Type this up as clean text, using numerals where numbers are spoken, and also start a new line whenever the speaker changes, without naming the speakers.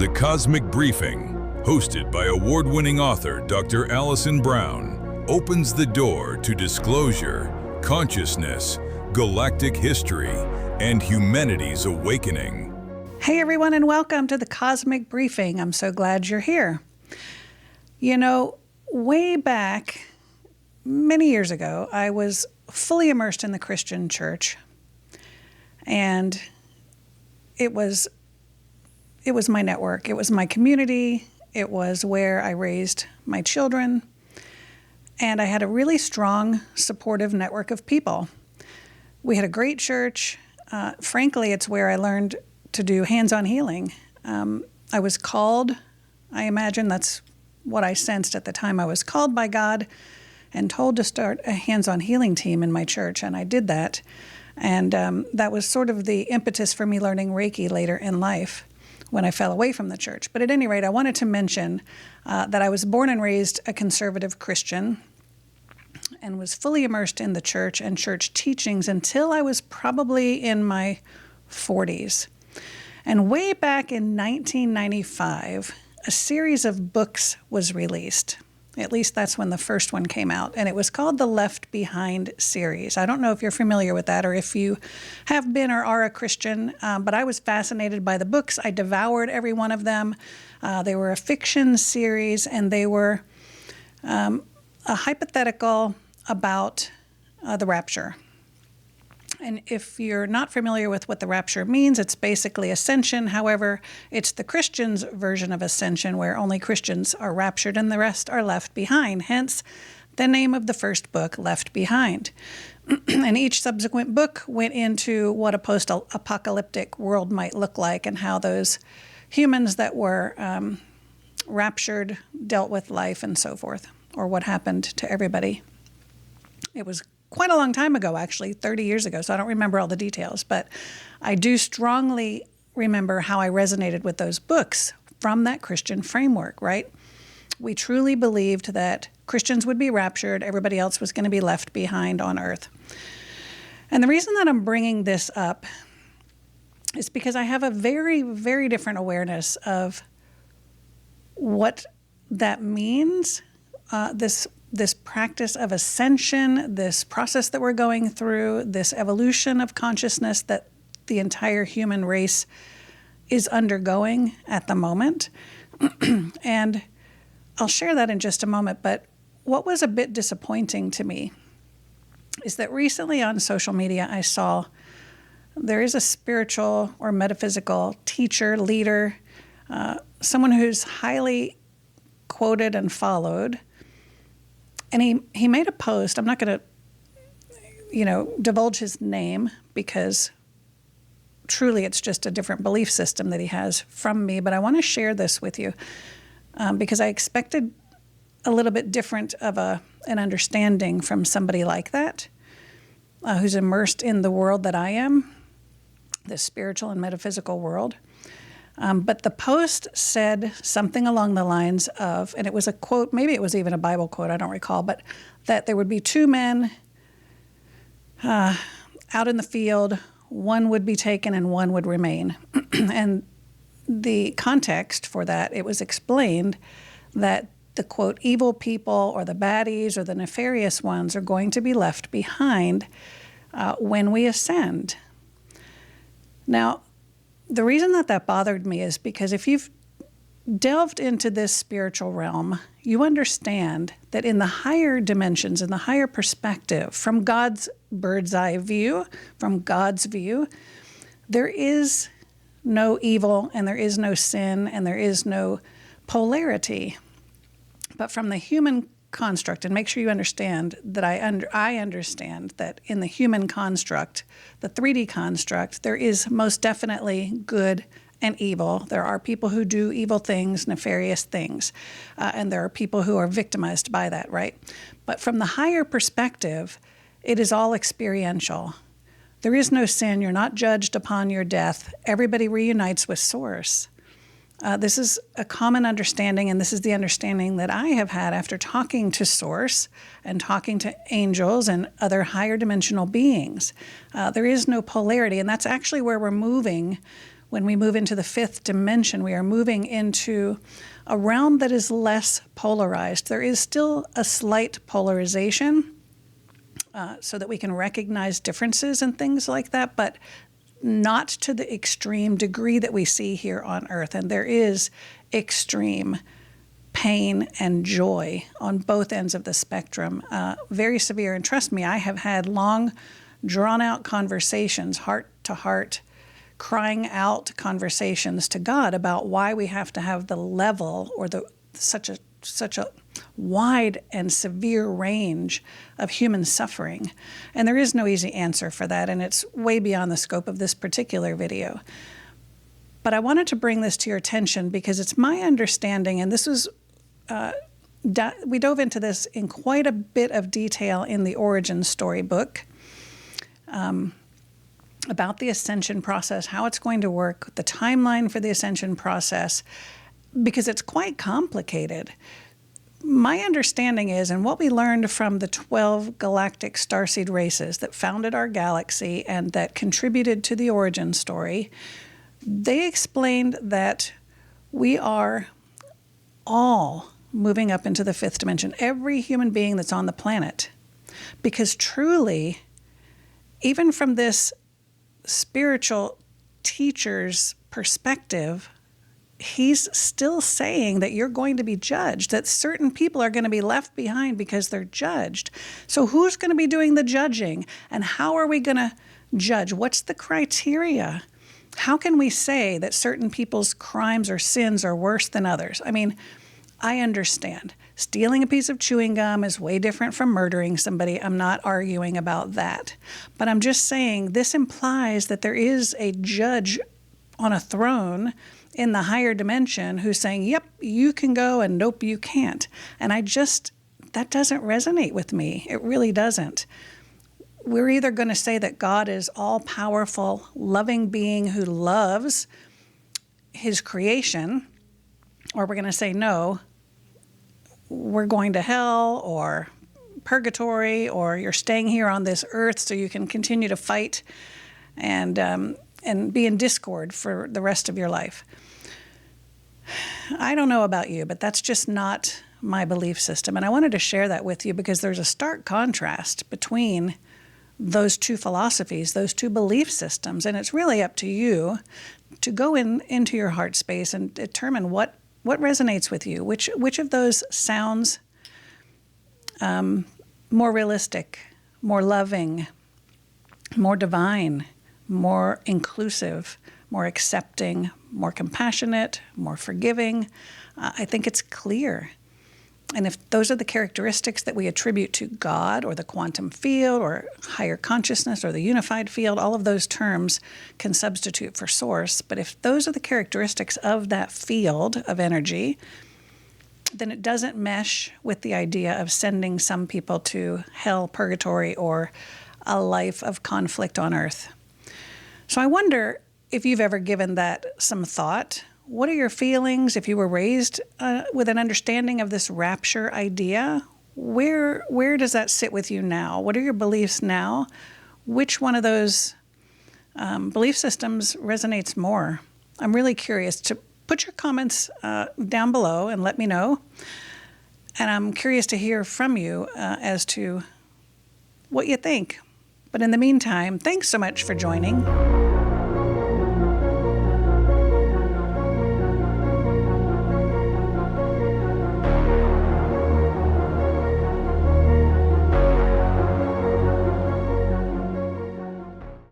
The Cosmic Briefing, hosted by award-winning author Dr. Allison Brown, opens the door to disclosure, consciousness, galactic history, and humanity's awakening.
Hey everyone, and welcome to the Cosmic Briefing. I'm so glad you're here. You know, way back, many years ago, I was fully immersed in the Christian church, and it was my network. It was my community. It was where I raised my children, and I had a really strong, supportive network of people. We had a great church. Frankly, it's where I learned to do hands-on healing. I was called, I imagine that's what I sensed at the time. I was called by God and told to start a hands-on healing team in my church, and I did that. And that was sort of the impetus for me learning Reiki later in life when I fell away from the church. But at any rate, I wanted to mention that I was born and raised a conservative Christian and was fully immersed in the church and church teachings until I was probably in my 40s. And way back in 1995, a series of books was released. At least that's when the first one came out. And it was called the Left Behind series. I don't know if you're familiar with that or if you have been or are a Christian, but I was fascinated by the books. I devoured every one of them. They were a fiction series, and they were a hypothetical about the rapture. And if you're not familiar with what the rapture means, it's basically ascension. However, it's the Christians' version of ascension, where only Christians are raptured and the rest are left behind. Hence, the name of the first book, Left Behind. And each subsequent book went into what a post-apocalyptic world might look like and how those humans that were raptured dealt with life and so forth, or what happened to everybody. It was quite a long time ago, actually, 30 years ago, so I don't remember all the details, but I do strongly remember how I resonated with those books from that Christian framework, right? We truly believed that Christians would be raptured, everybody else was going to be left behind on earth. And the reason that I'm bringing this up is because I have a very, very different awareness of what that means, this practice of ascension, this process that we're going through, this evolution of consciousness that the entire human race is undergoing at the moment. And I'll share that in just a moment, but what was a bit disappointing to me is that recently on social media I saw there is a spiritual or metaphysical teacher, leader, someone who's highly quoted and followed. And he made a post. I'm not going to, divulge his name because truly it's just a different belief system that he has from me. But I want to share this with you because I expected a little bit different of an understanding from somebody like that who's immersed in the world that I am, the spiritual and metaphysical world. But the post said something along the lines of, and it was a quote, maybe it was even a Bible quote, I don't recall, but that there would be two men out in the field, one would be taken and one would remain. And the context for that, it was explained that the quote, evil people or the baddies or the nefarious ones are going to be left behind when we ascend. Now, the reason that bothered me is because if you've delved into this spiritual realm, you understand that in the higher dimensions, in the higher perspective, from God's bird's eye view, from God's view, there is no evil and there is no sin and there is no polarity. But from the human construct, and make sure you understand that I understand that in the human construct, the 3D construct, there is most definitely good and evil. There are people who do evil things, nefarious things, and there are people who are victimized by that, right? But from the higher perspective, it is all experiential. There is no sin. You're not judged upon your death. Everybody reunites with Source. This is a common understanding, and this is the understanding that I have had after talking to Source and talking to angels and other higher dimensional beings. There is no polarity, and that's actually where we're moving When we move into the fifth dimension, we are moving into a realm that is less polarized. There is still a slight polarization so that we can recognize differences and things like that, but not to the extreme degree that we see here on Earth. And there is extreme pain and joy on both ends of the spectrum, very severe. And trust me, I have had long, drawn-out conversations, heart-to-heart, crying out conversations to God about why we have to have the level or such a wide and severe range of human suffering. And there is no easy answer for that, and it's way beyond the scope of this particular video. But I wanted to bring this to your attention because it's my understanding, and this was we dove into this in quite a bit of detail in the Origin Storybook, about the ascension process, how it's going to work, the timeline for the ascension process, because it's quite complicated. My understanding is, and what we learned from the 12 galactic starseed races that founded our galaxy and that contributed to the origin story, they explained that we are all moving up into the fifth dimension, every human being that's on the planet. Because truly, even from this spiritual teacher's perspective, he's still saying that you're going to be judged, that certain people are going to be left behind because they're judged. So who's going to be doing the judging? And how are we going to judge? What's the criteria? How can we say that certain people's crimes or sins are worse than others? I mean, I understand. Stealing a piece of chewing gum is way different from murdering somebody. I'm not arguing about that. But I'm just saying this implies that there is a judge on a throne in the higher dimension who's saying, yep, you can go, and nope, you can't. And that doesn't resonate with me. It really doesn't. We're either going to say that God is all-powerful, loving being who loves his creation, or we're going to say, no, we're going to hell or purgatory, or you're staying here on this earth so you can continue to fight and be in discord for the rest of your life. I don't know about you, but that's just not my belief system. And I wanted to share that with you because there's a stark contrast between those two philosophies, those two belief systems. And it's really up to you to go into your heart space and determine what resonates with you, which of those sounds more realistic, more loving, more divine, more inclusive, more accepting, more compassionate, more forgiving. I think it's clear. And if those are the characteristics that we attribute to God or the quantum field or higher consciousness or the unified field, all of those terms can substitute for source. But if those are the characteristics of that field of energy, then it doesn't mesh with the idea of sending some people to hell, purgatory, or a life of conflict on earth. So I wonder if you've ever given that some thought. What are your feelings if you were raised with an understanding of this rapture idea? Where does that sit with you now? What are your beliefs now? Which one of those belief systems resonates more? I'm really curious. To put your comments down below and let me know. And I'm curious to hear from you as to what you think. But in the meantime, thanks so much for joining.